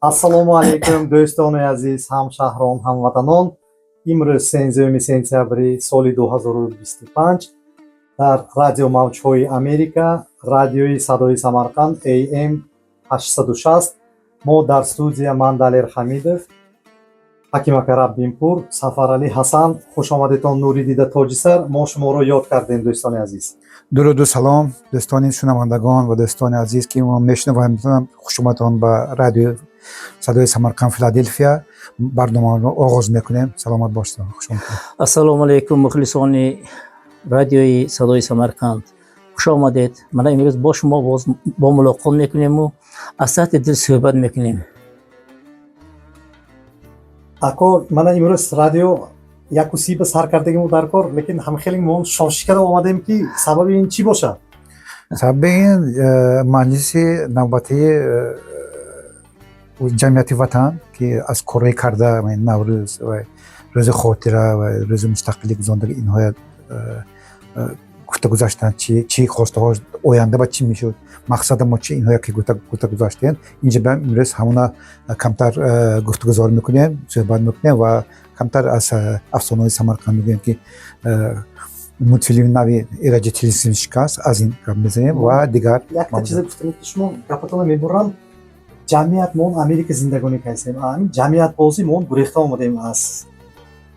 Ассалому алейкум дӯстони азиз, ҳамшаҳрон, ҳамватанон. Имрӯз 13 сентябри соли 2025 дар радио мавҷҳои Америка, радиои Садои Самарқанд AM 860 мо дар студия ман Далер Хамидов, ҳакимака Раббинпур, Сафаралӣ Ҳасан, хушомадедтон Нури Дида Тоҷисар, мо шуморо ёд кардем дӯстони азиз. дуруду салом дӯстони шунавандагон ва дӯстони азиз ки мо мешунавем, хушомадтон ба радио Садои Самарқанд Филадельфия. барномаро оғоз мекунем. Саломат бошед. Ассалому алейкум мухлисони радиои Садои Самарқанд, хуш омадед. Мана имрӯз бо шумо бо мулоқот мекунему аз сатҳи дил суҳбат мекунем. Ако мана имрӯз радио яку сиба сар кардагиму дар кор, лекин ҳамхеле мо шошикада омадем ки сабаби ин чӣ бошад? Сабаби ин маҷлиси навбатии ҷамъияти ватан ки аз корҳои карда Наврӯз ва рӯзи хотира ва рӯзи мустақилӣ гузарондагӣ инҳоя гуфта гузаштанд, чӣ хостаҳо оянда ба чӣ мешуд, мақсада мо чӣ, инҳоя ки гуфта гузаштем. Инҷа биям имрӯз ҳамуна камтар гуфтугузор мекунем, суҳбат мекунем ва камтар аз афсонаҳои Самарқанд мегӯем ки мультфилми нави Эраҷи Тилисим шикаст, аз ин гап мезанем ва дигар. Якта чиза гуфтам ки шумо гапатона мебурам, ҷамъият мон Америка зиндагонӣ кардем, ҷамъиятбозӣ мон гурехта омадем аз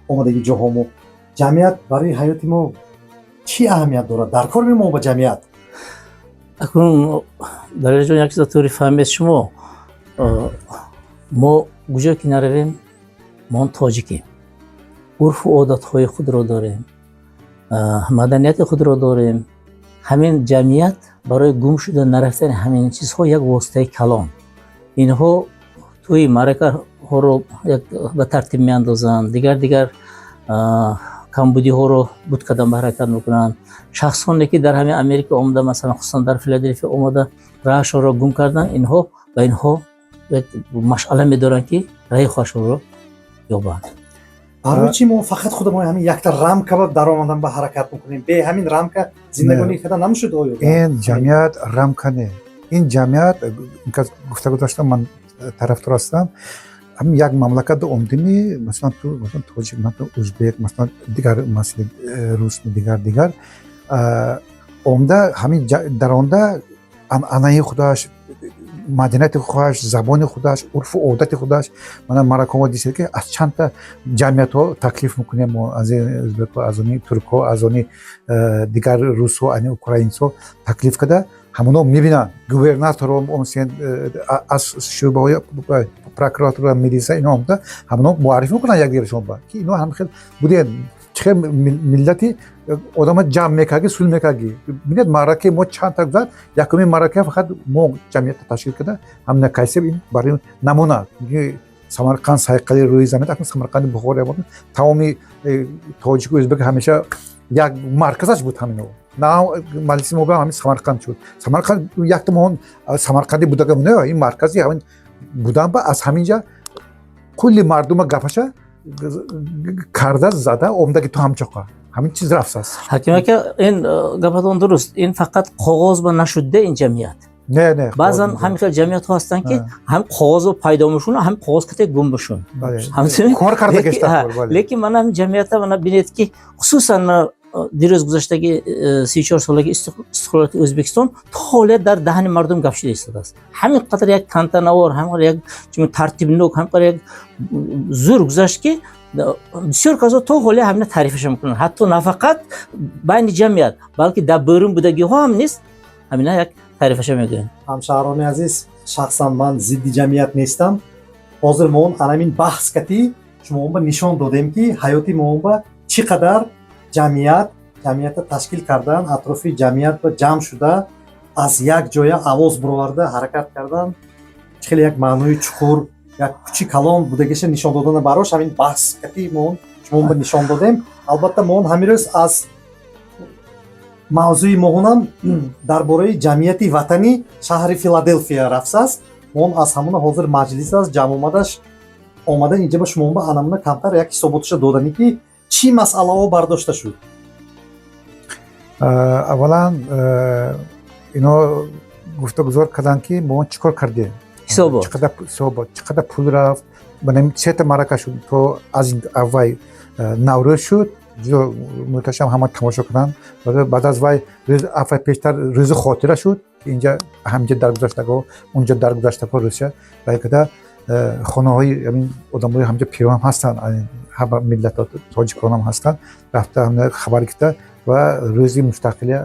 омадаги ҷоҳомо. Ҷамъият барои ҳаёти мо чӣ аҳамият дорад? Дар кор мемо ба ҷамъият. Акун дараҷон як чиза тури фаҳмед шумо, мо куҷо ки наравем, мон тоҷикем, урфу одатҳои худро дорем, маданияти худро дорем. Ҳамин ҷамъият барои гум шуда нарафтани ҳамин чизҳо як воситаи калон. Инҳо тӯи маъракаҳоро ба тартиб меандозанд, дигар камбудиҳоро буд кадан ба ҳаракат мекунанд. Шахсоне ки дар ҳамин Америка омада, масалан хусусан дар Филадельфия омада раҳашонро гум карданд, инҳо ба инҳо машъала медоранд ки раҳи худашонро ёбанд. Барои чӣ мо фақат худамон ҳамин якта рамка даромадан ба ҳаракат мекунем? Бе ҳамин рамка зиндагонӣ кардан намешуд? Оё ин ҷамъият рамка не, ин ҷамъият гуфта гузаштам, ман тарафдор ҳастам. ҳамин як мамлакати омдими масалан тоҷик, ӯзбек, масалан дигар масъалаи рус, дигар омда ҳамин дар онда анъанаи худаш, маданияти худаш, забони худаш, урфу одати худаш. Мана маракаҳо дистед ки аз чандта ҷамъиятҳо таклиф мекунем, аз ӯзбекҳо, аз они туркҳо, аз они дигар русҳо, ани украинцҳо таклиф карда ҳамуно мебинанд. Губернаторо аз шӯъбаҳои прокуратура, милиса ино омда ҳамуно муарриф мекунанд якдигарашон ба ки ино ҳамхел будем чихел миллати одама ҷамъ мекарди, сулҳ мекарди. Бинед маъракаи мо чандта гузашт, якумин маъракаи фақат мо ҷамъиятта ташкил карда ҳамина кайсе ин барои намуна Самарқанд сайқали рӯи замин, акун Самарқанди Бухоро тамоми тоҷику ӯзбек ҳамеша як марказаш буд. ҳамино на маҷлиси мо ҳамин Самарқанд шуд. Самарқанд якта мо Самарқанди будагам не, ин маркази ҳамин будан ба аз ҳаминҷа кулли мардума гапаша карда зада омдаги ту ҳамчоқа ҳамин чиз рафтааст. Ҳакимака, ин гапатон дуруст, ин фақат қоғоз ба нашудда ин ҷамъият. Не, баъзан ҳамин хел ҷамъиятҳо ҳастанд ки ҳам қоғозо пайдо мешун, ҳам қоғоз кате гум мешун. Кор карда гештад. Лекин мана ҳамин ҷамъиятта мана бинед ки хусусан дирӯз гузаштаги 34 солаги истиқлолияти Ӯзбекистон то ҳолия дар даҳани мардум гап шуда истодааст. ҳамин қадар як кантанавор, ҳамин қадар як тартибнок, ҳамин қадар як зур гузашт ки бисёр казо то ҳолия ҳамина таърифаша мекунанд. ҳатто на фақат байни ҷамъият, балки дар бӯрин будагиҳо ҳам низ ҳамина як таърифаша мегӯянд. ҳамшаҳрони азиз, шахсан ман зидди ҷамъият нестам. ҳозир мо анамин баҳс кати шумо ба нишон додем ки ҳаёти мо ба чӣ қадар ҷамъиятта ташкил кардан, атрофи ҷамъият ба ҷамъ шуда аз як ҷоя авоз буроварда ҳаракат кардан хеле як маънои чуқур, як кучи калон будагиша нишон додана барош ҳамин баҳс кати мо шумо ба нишон додем. Албатта мо ҳамирӯз аз мавзӯи моҳонам дар бораи ҷамъияти ватани шаҳри Филадельфия рафтааст. мо аз ҳамуна ҳозир маҷлис аст ҷамъ омадан инҷа ба шумо ба анамуна камтар як ҳисоботаша доданӣ ки чӣ масъалаҳо бардошта шуд? Аввалан ино гуфтагузор карданд ки мо чӣ кор кардем. حسابات. چقدر حسابات، چقدر پول رفت. بنام سه تا معرکه شد تو از این اول نوروز شد جو متشم همه تماشا کردن و بعد از وای روز اول پیشتر روز خاطره شد که اینجا همینجا درگذشتگاه اونجا درگذشتگاه روسیه و کدا خانه های همین آدمای همینجا پیران هستن همه ملت تاجیکان هم هستن رفته همه خبر گرفته و روزی مستقلی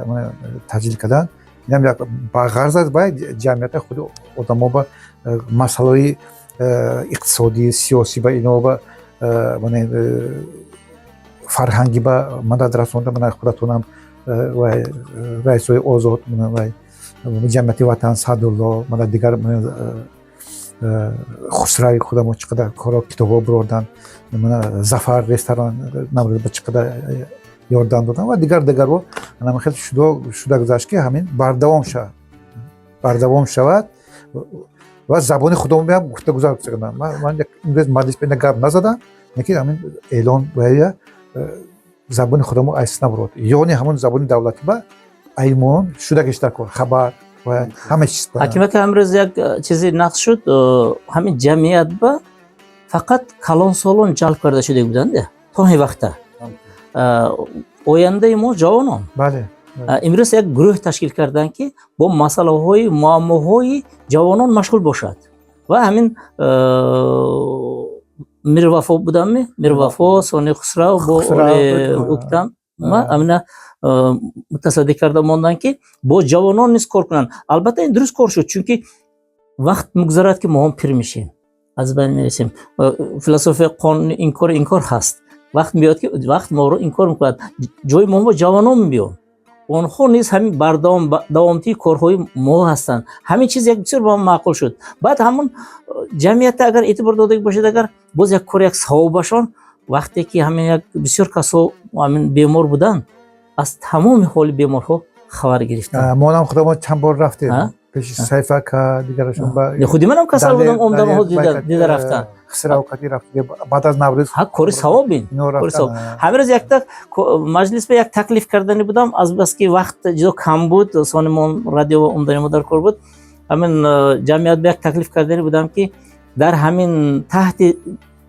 تسجیل کردن. اینم یک با غرض از باید جمعیت خود آدما با مسائل اقتصادی سیاسی با اینا با فرهنگی با مدد رسونده. من خودتونم و رئیس آزاد و جمعیت وطن سعدالله من دیگر خسروی خودم چقدر کارا کتابا بردن من زفر رستوران نمرد به چقدر یاردن دادن و دیگر رو من خیلی شده گذاشت که همین بردوام شود و زبان خودم هم گفته گذار کردم. من امروز مجلس به گپ نزدم که همین اعلان و زبان خودم رو اصلا نبرد یعنی همون زبان دولتی با ایمان شده گشتر کن خبر و همه چیز. حکیمت امروز یک چیزی نقص شد همین جمعیت با فقط کلان سالون جلب کرده شده بودند تا این وقته آینده ما جوانان. بله. امروز یک گروه تشکیل کردن که با مسئله های معماهای جوانان مشغول باشد و همین میروفا بودم میروفا سونی خسرو با اکتم ما همین متصدی کرده ماندن که با جوانان نیز کار کنن. البته این درست کار شد چونکه وقت مگذرد که ما هم پیر میشیم از بین میرسیم. فلسفه قانون این کار هست وقت میاد که وقت ما رو این کار میکند جای ما با جوانان میبیم اونها نیز همین دوامتی کارهای ما هستند. همین چیز یک بسیار با معقول شد. بعد همون جمعیت اگر اعتبار داده باشد اگر باز یک کار یک ثواب باشن وقتی که همین یک بسیار کسا همین بیمار بودن از تمام حال بیمارها خبر گرفتن. ما هم خودمون چند بار رفتیم پیش سیفا که دیگرشون با خودی منم کسل بودم عمدم ها دیده رفتن خسرو کتی رفتیم بعد از نوروز کاری ثواب بین کاری ثواب. همین روز یک تا مجلس به یک تکلیف کردنی بودم از بس که وقت جدا کم بود سانمون رادیو عمدانی ما در کار بود همین جمعیت به یک تکلیف کردنی بودم که در همین تحت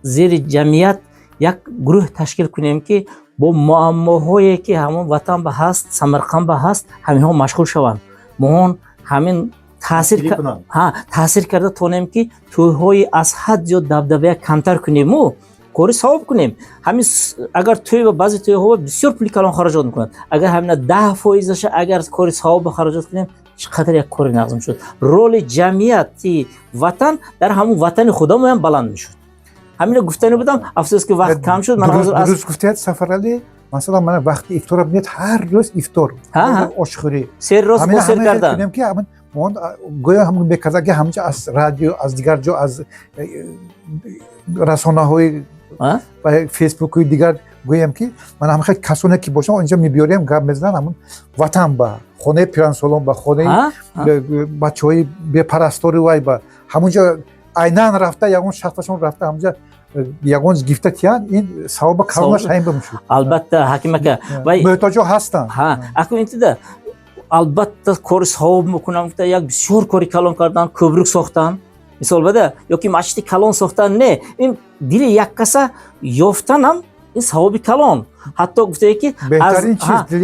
زیر جمعیت یک گروه تشکیل کنیم که با معماهایی که همون وطن به هست سمرقند به هست همین ها مشغول شوند ما همین تاثیر کرده تونیم که تویهای از حد یا دبدبه کمتر کنیم و کاری ثواب کنیم. همین اگر توی و بعضی توی ها بسیار پولی کلان خراجات میکنند اگر همین 10% اگر کاری ثواب خراجات کنیم چقدر یک کاری نظم شد. رول جمعیتی وطن در همون وطن خودمون هم بلند میشد. همین رو گفتنی بودم افسوس که وقت کم شد. من حاضر درست گفتید سفرعلی مثلا من وقتی افطار میاد هر روز افطار آشخوری سر روز با سر کردن که همین گویا همون میکرد که همونجا از رادیو از دیگر جا از رسانه های و فیسبوک و دیگر گویم که من هم خیلی کسونه که باشم اینجا میبیاریم گپ میزنن همون وطن با خونه پیران سالون با خونه بچهای بی پرستاری و با همونجا عیناً رفته یگون شخصشون رفته همونجا یگون گیفته تیان این ثواب کارش همین بمشود. البته حکیمه که محتاجا هستن اكو انت البته کار ثواب میکنم که یک بسیار کاری کلان کردن کوبرک ساختن مثال بده یا که مشت کلان ساختن نه این دل یک کسا یافتن هم این ثواب کلان حتی گفته که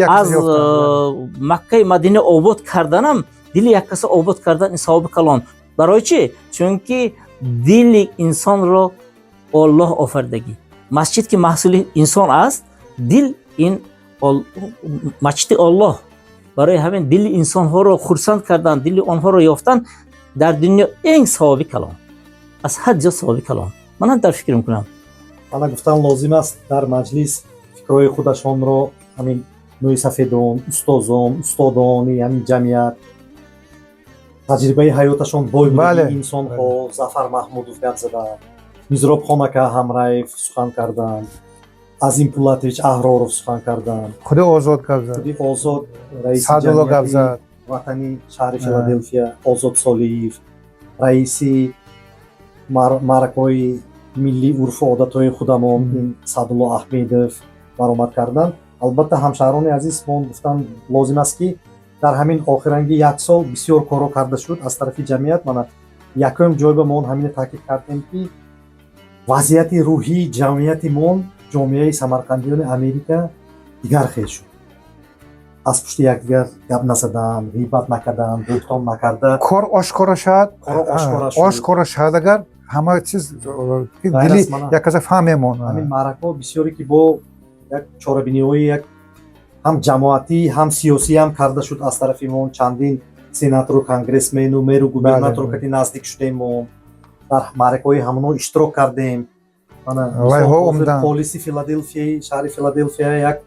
از مکه مدینه آباد کردنم دل یک کسا آباد کردن این ثواب کلان. برای چی؟ چون که دل انسان را الله آفردگی مسجد که محصول انسان است دل این مسجد الله برای همین دل انسان ها رو خرسند کردن دل آنها رو یافتن در دنیا این ثواب کلام از حد جا ثواب کلام. من هم در فکر میکنم من گفتم لازم است در مجلس فکرهای خودشان رو همین نوی سفیدان استادان همین جمعیت تجربه حیاتشان بای بودگی انسان ها ظفر محمودوف گپ زدن میزراب خانکه همرایف سخن کردن عظیم پولاتویچ احرارов سخن کردن خود آزاد گپ زد خود آزاد رئیس سعدالله گپ زد وطنی شهر فیلادلفیا آزاد صالحیف رئیسی маракаи миллии урфу одатҳои худамон ин Садулло Аҳмедов баромад кардан. албатта ҳамшаҳрони азиз мон гуфтам лозим аст ки дар ҳамин охиранги як сол бисёр корҳо карда шуд аз тарафи ҷамъият. мана якум ҷой ба мон ҳамин таъкид кардем ки вазъияти рӯҳии ҷамъияти мон ҷомеаи самарқандиёни Америка дигар хел шуд. аз пушти якдигар гап назадан, ғибат накардан, бӯҳтон накарда кор ошкора шад, кор ошкора шуд. ошкора шад агар ҳама чиз Ғайр дили аз мана. як каза фаҳмемон. ҳамин маъракаҳо бисёре ки бо як чорабиниҳои як ҳам ҷамоатӣ ҳам сиёсӣ ҳам карда шуд аз тарафи мон. Чандин сенатору конгрессмену меру губернатору Бале. кати наздик шудем мон. дар маъракаҳои ҳамонҳо иштирок кардем. Мана Вайҳо ҳозир умдан. полиси Филаделфияи шаҳри Филаделфия як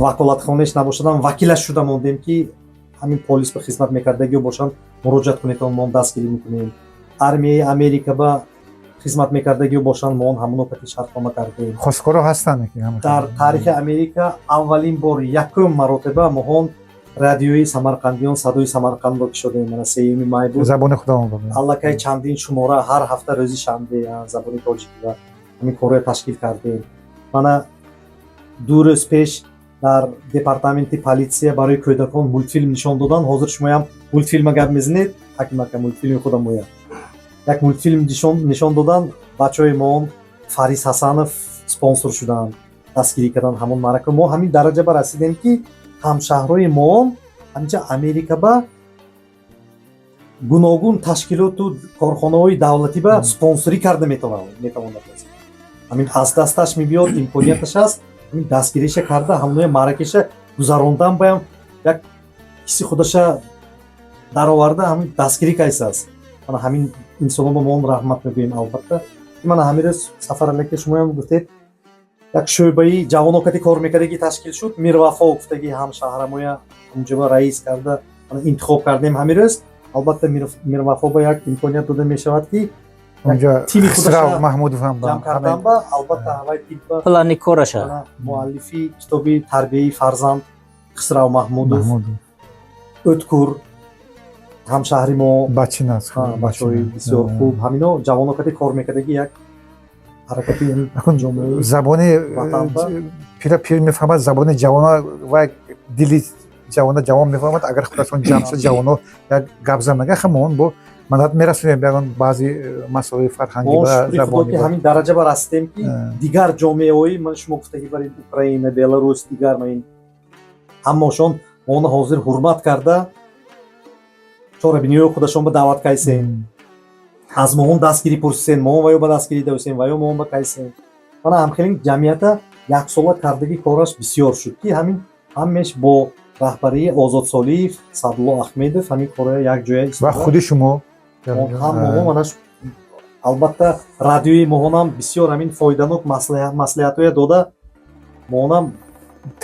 ваколатхонааш набошадам вакилаш шуда мондем ки ҳамин полис ба хизмат мекардагиҳо бошанд муроҷиат кунетон мон дастгирӣ мекунем. армияи Америка ба хизмат мекардагиҳо бошанд мон ҳамонҳо кати шартнома кардем. хоскоро ҳастанд ки ҳама дар таърихи Америка аввалин бор якум маротиба моҳон радиои Самарқандиён садои Самарқандро кишодем. Мана 3 май буд. забони худамон бо аллакай чандин шумора ҳар ҳафта рӯзи шанбе забони тоҷикӣ ва ҳамин корро ташкил кардем. Мана 2 рӯз пеш дар департаменти политсия барои кӯдакон мультфилм нишон додан. ҳозир шумоям мультфилма гап мезанед, ҳакимака мультфилми худам моя як мультфилм нишон додан. бачаҳои мон Фарис Ҳасанов спонсор шуданд, дастгирӣ карданд ҳамон маърака. мо ҳамин дараҷа ба расидем ки ҳамшаҳрои мон ҳаминҷа Америка ба гуногун ташкилоту корхонаҳои давлатӣ ба спонсорӣ карда метавонад. ҳамин аз дасташ мебиёд, имконияташ аст, ҳамин дастгириша карда ҳамонои маъракаша гузарондан баям як ҳисси худаша дароварда ҳамин дастгирӣ кайсааст. мана ҳамин инсонҳо ба мон раҳмат мегӯем. албатта мана ҳамин рӯз Сафар алака шумоям гуфтед як шӯъбаи ҷавонокати кор мекардагӣ ташкил шуд. Мирвафо гуфтагӣ ҳамшаҳрамоя ҳамҷоба раис карда интихоб кардем ҳамин рӯз. албатта Мирвафо ба як имконият дода мешавад ки онҷа тими Хисрав худаша Маҳмудов ҳам ҷамъ кардан ба албатта ҳавай тиб ба плани кораша мана муаллифи китоби тарбияи фарзанд Хисрав Маҳмудов Ӯткур ҳамшаҳри мо бачинас бачаҳои бисёр хуб ҳамино ҷавонокати кор мекардагӣ як ҳаракати ҷомеаи забони ватанба. пира пир мефаҳмад, забони ҷавона ва дили ҷавона ҷавон мефаҳмад. агар худашон ҷамъ шуд ҷавоно як гап занага хамон бо мадад мерасонем ягон баъзи масъалаи фарҳангӣ мо ва шукри худо забони ки ҳамин дараҷа ба расидем ки дигар ҷомеаҳои ман шумо гуфтагӣ бари Украина, Беларус дигар маин ҳамошон моно ҳозир ҳурмат карда чорабиниҳои худашон ба даъват кайсем. аз моҳон дастгирӣ пурсисен, моҳон ваё ба дастгирӣ дависем, ваё моҳон ба кайсем. мана ҳамхелин ҷамъията яксола кардагӣ кораш бисёр шуд ки ҳамин ҳамеш бо раҳбарии Озод Солиев, Садулло Ахмедов ҳамин корро якҷоя ва худи шумо ҳам моҳон манаш албатта радиои моҳонам бисёр ҳамин фоиданок маслиҳатҳое дода моҳонам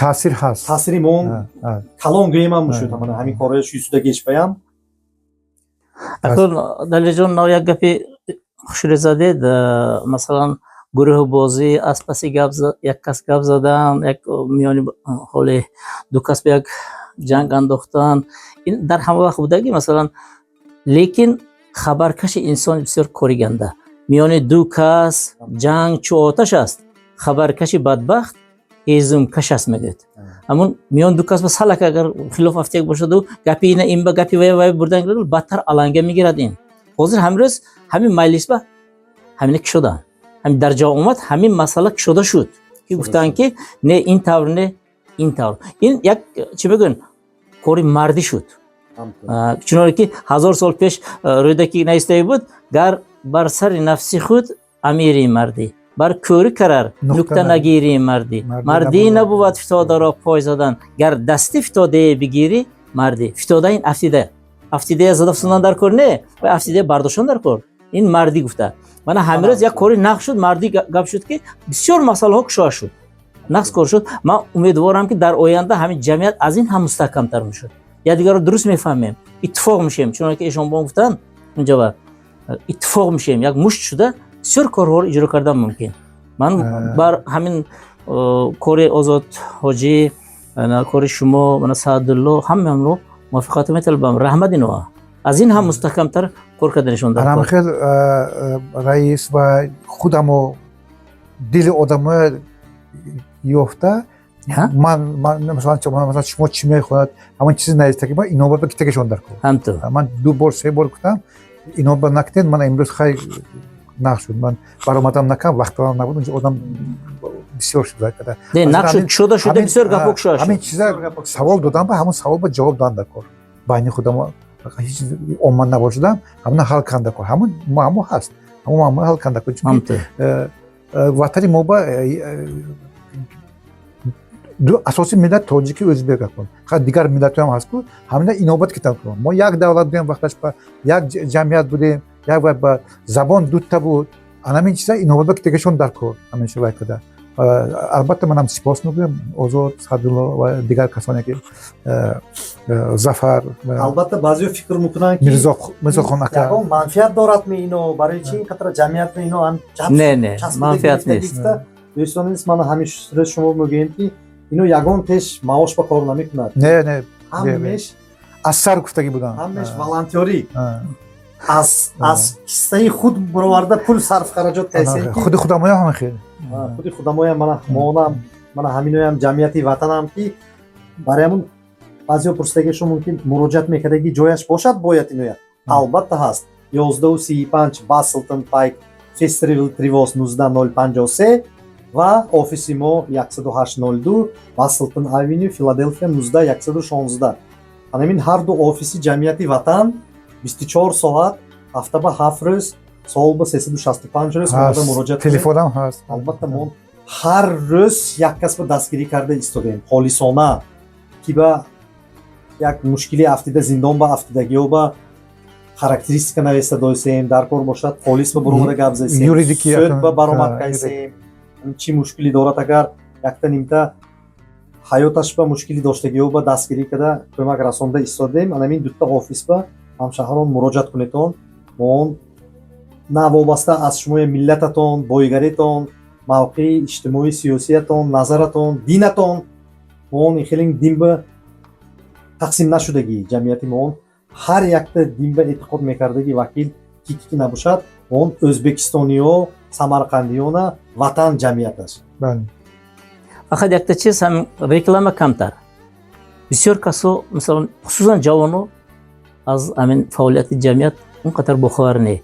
таъсир ҳаст. таъсири моҳон калон гӯемам мушуд ҳамин коррои шуйсуда гешпаям. акун далиҷон як гапи хушре задед. масалан гурӯҳбозӣ аз паси як кас гап задан, як миёни ҳоли ду кас ба як ҷанг андохтан, ин дар ҳама вақт будагӣ масалан. лекин хабаркаши инсон бисёр кориганда. миёни ду кас ҷанг чу оташ аст, хабаркаши бадбахт ҳезумкаш аст мегӯяд. ҳамун миёни ду кас ба салак агар хилоф афтияк бошаду гапи ина ин ба гапи вай бурдан гирад бадтар аланга мегирад. ин ҳозир ҳамрӯз ҳамин майлисба ҳамина кишодан, ҳамин дар ҷо омад ҳамин масъала кишода шуд ки гуфтанд ки не ин тавр не ин тавр. ин як чӣ мегӯян кори мардӣ шуд. чуноне ки 1000 сол пеш рӯйдаки наистоӣ буд гар бар сари нафси худ амири мардӣ бар кӯри карар нукта нагири мардӣ мардӣ набувад фитодаро пой задан гар дасти фитодае бигирӣ мардӣ. фитода ин афтидая зада фусундан дар кор не ва афтидая бардоштан дар кор. ин мардӣ гуфта. мана ҳамирӯз як кори нақш шуд, мардӣ гап шуд ки бисёр масъалаҳо кушода шуд, нақс кор шуд. ман умедворам ки дар оянда ҳамин ҷамъият аз ин ҳам мустаҳкамтар мешуд. якдигарро дуруст мефаҳмем, иттифоқ мешем. чуноне ки эшонбон гуфтанд унҷа ва иттифоқ мешем, як мушт шуда бисёр корҳоро иҷро кардан мумкин. ман бар ҳамин кори Озод ҳоҷӣ, кори шумо, мана Саадулло ҳамаамро муваффиқият металабам. раҳмат инова аз ин ҳам мустаҳкамтар кор карданашон дар кор. хел раис ва худамо дили одамо ёфта ман масалан шумо чӣ мехоҳад ҳамон чизи наистаки ман инобат ба китагашон дар кор. ҳамту ман 2 бор 3 бор гуфтам инобат накдед, ман имрӯз хай нақш шуд. Ман баромадам накам, вақтам набуд, унҷо одам бисёр шуда када. не нақш шуда бисёр гапок шуда. Ҳамин чиза савол додам ба ҳамон савол ба ҷавоб дан дар кор. Байни худам ҳеҷ оман набошидам, ҳамна ҳал канда кор. Ҳамон маъмо ҳаст. ҳамон маъмо ҳал канда кор. Чунки ватани мо ба асоси миллат тоҷики o'zbek акун. Ха дигар миллатҳо ҳам ҳаст ку ҳамина инобат китам ку. Мо як давлат будем вақташ ба як ҷамъият будем, як ба забон дутта буд. Анамин чиза инобат китагашон дар кор. Ҳамин шувай када. Албатта манам сипос мегӯям Озод, Садулло ва дигар касоне ки Зафар албатта баъзеҳо фикр мекунанд ки Мирзохон ака ягон манфиат дорад ино барои чи ин қадр ҷамъият ино ҳам не манфиат нест. дӯстони ман ҳамеша шумо мегӯем ки ино ягон теш маош ба кор намекунад. не ҳамеш аз сар гуфтагӣ будам. ҳамеш волонтёрӣ аз киссаи худ бароварда пул сарф хараҷот кайсем ки худи худамоя ҳам хел худи худамоя мана ҳаминоям ҷамъияти ватанам ки барои ҳамун баъзеҳо пурсидагиашон мумкин муроҷиат мекардагӣ ҷояш бошад бояд иноя албатта ҳаст 11:35 Баслтон Пайк Фестивал Тривос 19053 ва офиси мо 10802 Баслтон Авеню Филаделфия 19116. Ҳамин ҳар ду офиси ҷамъияти ватан 24 соат ҳафта ба 7 рӯз сол ба 365 рӯз мода муроҷиат телефонам ҳаст. албатта мо ҳар рӯз як касба дастгирӣ карда истодем холисона ки ба як мушкили афтида зиндон ба афтидагиҳо ба характеристика навеста дойсем дар кор бошад холис ба баромада гап зесем суд ба баромад кайсем чӣ мушкиле дорад агар якта нимта ҳаёташ ба мушкиле доштагиҳо ба дастгирӣ када кӯмак расонда истодем. Анамин дутта офис ба ҳамшаҳрон муроҷиат кунедтон мон навобаста аз шумои миллататон боигаретон мавқеи иҷтимоӣ сиёсиятон назаратон динатон мон хеле дин ба тақсим нашудагӣ ҷамъияти мон ҳар якта дин ба эътиқод мекардагӣ вакил ки набошад он o'zbekistoниҳо самарқандиёна ватан ҷамъият аст. фақат якта чиз ҳам реклама камтар. бисёр касо мисалан хусусан ҷавоно аз ҳамин фаъолияти ҷамъият он қадар бохабар не.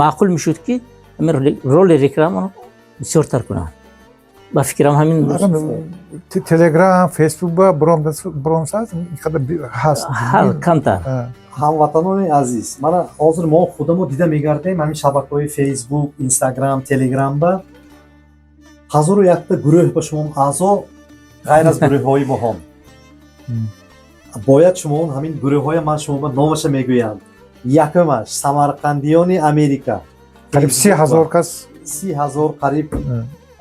маъқул мешуд ки ҳамин роли рекламаро бисёртар кунанд. ба фикрам ҳамин телеграм фейсбук ба бромса ҳаст камтар. ҳамватанони азиз мана ҳозир мо худамо дида мегардем ҳамин шабакаҳои фейсбук инстаграм телеграм ба 1001 гурӯҳ ба шумо аъзо ғайр аз гурӯҳҳои моҳом бояд шумо ҳамин гурӯҳҳоя ман шумо ба номаша мегӯям. Якумаш самарқандиёни Америка қариб 30,000 кас 30,000 қариб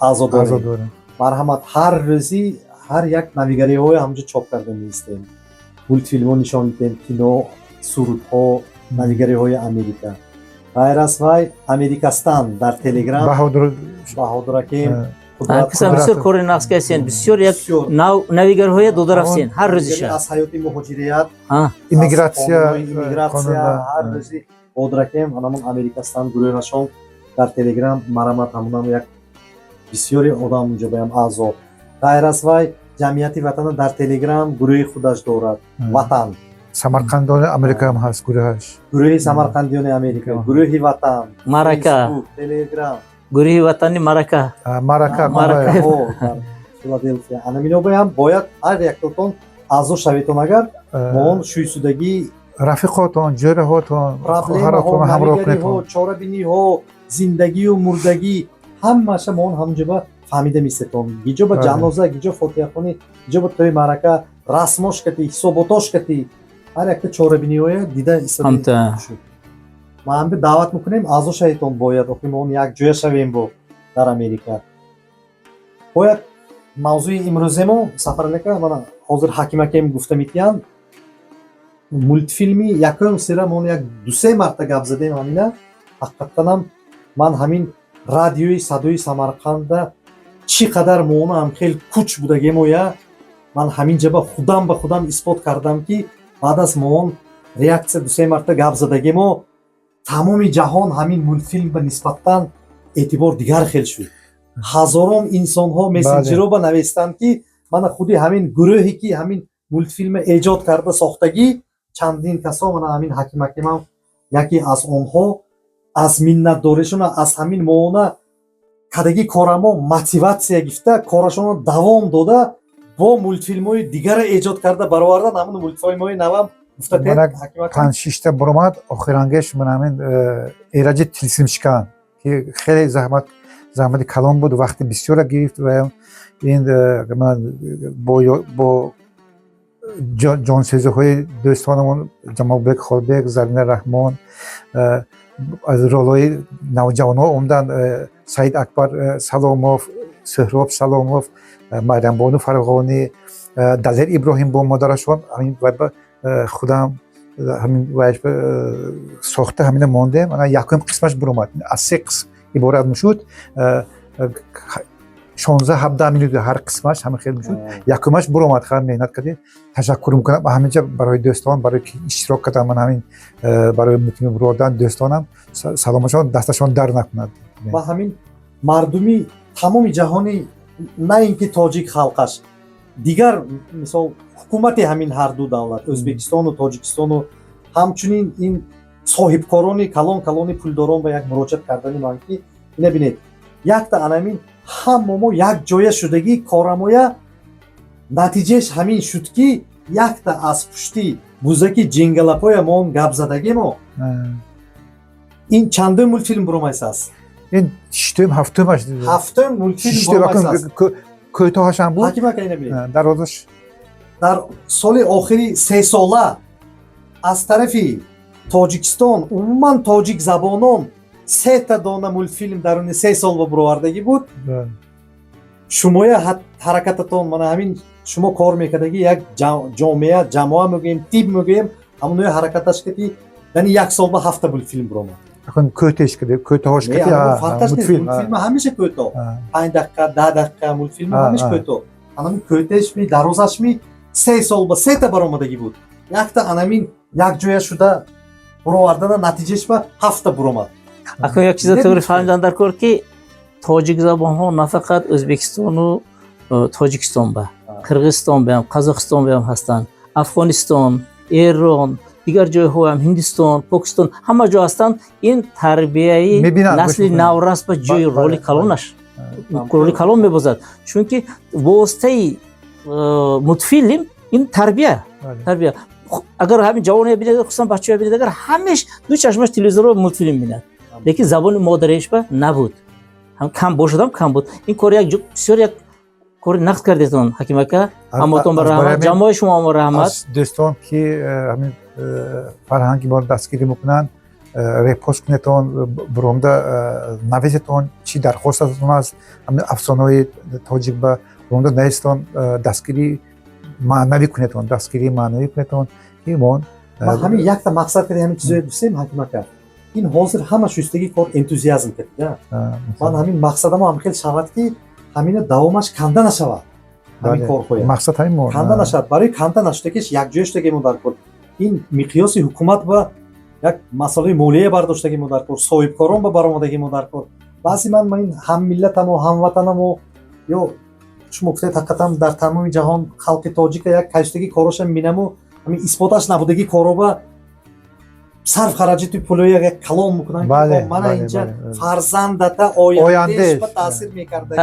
аъзо дорем. марҳамат ҳар рӯзи ҳар як навигариҳои ҳамҷо чоп карда меистем. мультфилмҳо нишон медем, кино, сурудҳо, навигариҳои Америка. ғайр аз вай Америкастан дар телеграм баҳодуракем кисан бисёр кори нақс кардем, бисёр як навигарҳоя дода рафтем ҳар рӯзиша аз ҳаёти муҳоҷирият иммигратсия ҳар рӯзи бодуракем ҳамон Америкастан гурӯҳашон дар телеграм марҳамат ҳамунам як бисёри одам унҷо баям аъзо. ғайр аз вай ҷамъияти ватана дар телеграм гурӯҳи худаш дорад ватан самарқандони Америка ҳам ҳаст гурӯҳаш гурӯҳи самарқандиёни Америка гурӯҳи ватан марака телеграм гурӯҳи ватани марака Филаделфия анамино баям бояд ҳар яктотон аъзо шаведтон агар мон шӯйсудагӣ рафиқотон ҷӯраҳотон проблемаҳо навигариҳо чорабиниҳо зиндагию мурдагӣ ҳамаша мон ҳамҷо ба фаҳмида мисетон гиҷо ба ҷаноза гиҷо фотиҳахонӣ гиҷо ба тои марака расмош кати ҳисоботош кати ҳар якта чорабиниҳоя дида истода ма ҳамби даъват мекунем аъзо шаведтон бояд охи мон як ҷоя шавем бо дар Америка. бояд мавзӯи имрӯземо сафарака мана ҳозир ҳакимакем гуфта метиянд мультфилми якум сира мон як 2-3 марта гап задем ҳамина ҳақиқатанам ман ҳамин радиои садои Самарқанда чӣ қадар моонам хел куч будагемоя ман ҳамин ҷаба худам ба худам исбот кардам ки баъд аз моон реаксия 2-3 марта гап задагемо тамоми ҷаҳон ҳамин мультфилм ба нисбатан эътибор дигар хел шуд. ҳазорон инсонҳо месенҷеро ба навестанд ки мана худи ҳамин гурӯҳе ки ҳамин мультфилма эҷод карда сохтагӣ чандин касо мана ҳамин ҳакимакимам яке аз онҳо аз миннатдоришона аз ҳамин моона кадаги корамо мотиватсия гирифта корашонро давом дода бо мултфилмҳои дигара эҷод карда баровардан ҳамон мултфилмҳои навам манак 5-6 та буромад охирангеш ман ҳамин эраҷи тилсимшикан ки хеле заҳмати калон буд вақти бисёра гирифт ва ин бо ҷонсезиҳои дӯстонамон ҷамолбек холбек, зарина раҳмон, аз ролҳои навҷавонҳо умдан саид акбар саломов, сӯҳроб саломов, марямбону фарғонӣ, далер иброҳим бо модарашон ҳамин худам ҳамин сохта ҳамина мондем. Ана якум қисмаш буромад. Аз 3 қисм иборат мешуд. 16-17 минут ҳар қисмаш ҳама хел мешуд. Якумаш буромад, хар меҳнат кардем. Ташаккур мекунам ҳаминҷа барои дӯстон, барои ки иштирок кардам. Ман ҳамин барои мутмин буродардан дӯстонам саломашон дасташон дар накунад. ва ҳамин мардуми тамоми ҷаҳони на ин ки тоҷик халқаш дигар мисол ҳукумати ҳамин ҳар ду давлат Ӯзбекистону Тоҷикистону ҳамчунин ин соҳибкорони калони пулдорон ба як муроҷиат кардани ман ки ина бинед якта анамин ҳамамо як ҷоя шудагӣ корамоя натиҷааш ҳамин шуд ки якта аз пушти бузаки ҷингалапоя моон гап задагимо ин чандум мултфилм буромайсаст? ин шитум ҳафтумаш ҳафтум мултфилм буромайсаст. кӯтоҳашам буд. ҳакима ка ина бинед дар розаш дар соли охири 3 сола аз тарафи Тоҷикистон умуман тоҷик забонон 3 та дона мултфилм даруни 3 сол ба буровардагӣ буд. шумоя ҳаракататон мана ҳамин шумо кор мекардаги як ҷомеа ҷамоа мегӯем тиб мегӯем ҳамонои ҳаракаташ кади яъни 1 сол ба 7 та мултфилм буромад. кӯтеш каде кӯтоҳош каде мултфилм ҳамеша кӯтоҳ 5 дақиқа 10 дақиқа мултфилм ҳамеша кӯтоҳ анамин кӯтешми дарозашми 3 сол ба 3 та баромадагӣ буд. якта анамин як ҷоя шуда буровардана натиҷааш ба 7 та буромад. ако як чиза таври фаҳмидан даркор ки тоҷик забонҳо на фақат Ӯзбекистону Тоҷикистон ба Қирғизистон беам Қазоқистон беам ҳастанд, Афғонистон, Эрон, дигар ҷойҳо ҳам Ҳиндистон, Покистон ҳама ҷо ҳастанд. ин тарбияи насли наврас ба ҷои роли калонаш роли калон мебозад, чунки воситаи мутфилм ин тарбия. агар ҳамин ҷавоне бинед хусусан бачаҳо бинед агар ҳамеш ду чашмаш телевизорро мутфилм бинад лекин забони модариаш ба набуд кам бошадам кам буд. ин кор як бисёр як кори нақд кардетон ҳаким ака ҳамотон ба раҳмат ҷамоаи шумо мо раҳмат дӯстон ки ҳамин фарҳанги мо дастгирӣ мекунанд репост кунетон буромда нависетон чӣ дархостатон аст ҳамин афсонаҳои тоҷик ба буромда нависетон дастгирӣ маънавӣ кунетон имон ҳамин якта мақсад кади ҳамин чизое гуфтем ҳаким ака ин ҳозир ҳама шустаги кор энтузиазм кардida ман ҳамин мақсадамо ҳамхел шавад ки ҳамина давомаш канда нашавад ҳамин корҳоя мақсад ҳамин канда нашавад барои канда наштагиш якҷоя шудагимо дар кор ин миқёси ҳукумат ба як масъалаи молия бардоштагимо дар кор соҳибкорон ба баромадагимо дар кор баъзи ман ин ҳаммиллатамо ҳамватанамо ё шумо гуфтед ҳақиқатан дар тамоми ҷаҳон халқи тоҷика як кайштаги короша мебинаму ҳамин исботаш набудаги коро ба сарф хараҷати пулоя як калон мекунанд ки мана инҷа фарзандата ояндаеш ба таъсир мекардаги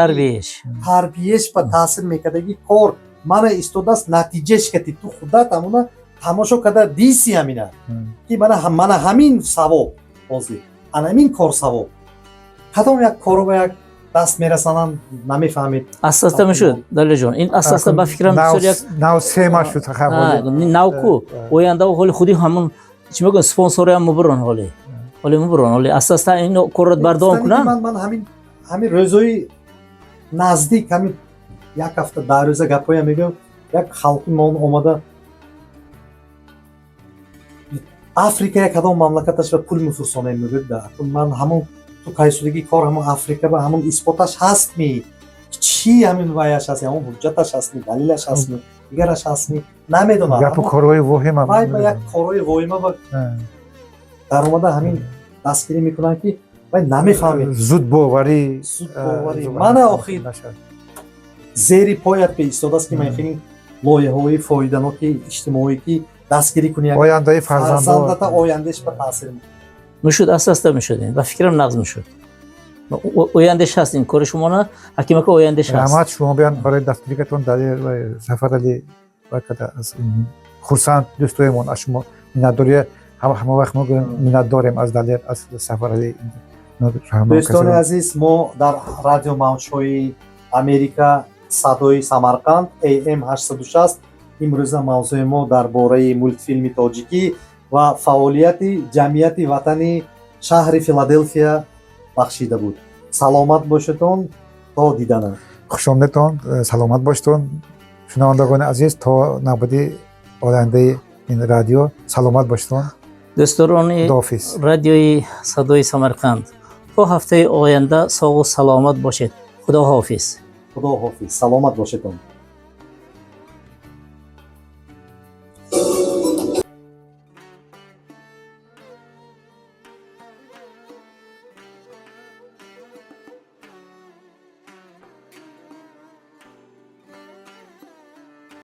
тарбияш ба таъсир мекардаги кор мана истодааст натиҷааш кати ту худат ҳамона тамошо карда диси ҳамина ки мана ҳамин савоб ҳозир анамин кор савоб кадом як коро ба як даст мерасананд намефаҳмед аста мешуд далеҷон ин аста ба фикрам бисёр як нав сема шуд навку ояндао ҳоли худи ҳамон чӣ мегӯям спонсореам мубарон ҳоли мубарон ҳоли аста ин корро бардовом кунанд ман ҳамин рӯзои наздик ҳамин як ҳафта 10 рӯза гапоя мегӯям як халқи мон омада африка як кадом мамлакаташ ба пул мефурсонем мегӯяд ман ҳамон ту кайшудагӣ кор ҳамон африка ба ҳамон исботаш ҳастми чӣ ҳамин ваяш ҳаст ҳамон ҳуҷҷаташ ҳастми далилаш ҳастми дигараш ҳастми намедонам гапу корҳои воҳима вай ба як корҳои воҳима ба даромада ҳамин дастгирӣ мекунанд ки вай намефаҳмед зуд боварӣ мана охир зери поят пе истодааст ки ман хелин лоиҳаҳои фоиданоки иҷтимоӣ ки дастгирӣ кунӣ ояндаи фарзандата ояндааш ба таъсир میشد اساسا میشدین و فکرم نقض میشد اویندش هست این کار شما نه حکیمه که اویندش هست رحمت شما بیان برای دفتریکتون در سفر علی وقت از خرسند دوستایمون از شما مینداری همه وقت ما میند داریم از دلیل از سفر علی دوستان عزیز ما در رادیو موج‌های امریکا صدای سمرقند AM 860 امروز موضوع ما درباره مولتفیلم تاجیکی و فعالیت جمعیت وطنی شهر فیلادلفیا بخشیده بود. سلامت باشتون تا دیدن. خوش آمدید سلامت باشتون شنوندگان عزیز تا نبودی آینده این رادیو سلامت باشتون. دوستان خداحافظ. رادیوی صدای سمرقند تا هفته آینده ساق و سلامت باشید. خدا حافظ. خدا حافظ. سلامت باشتون.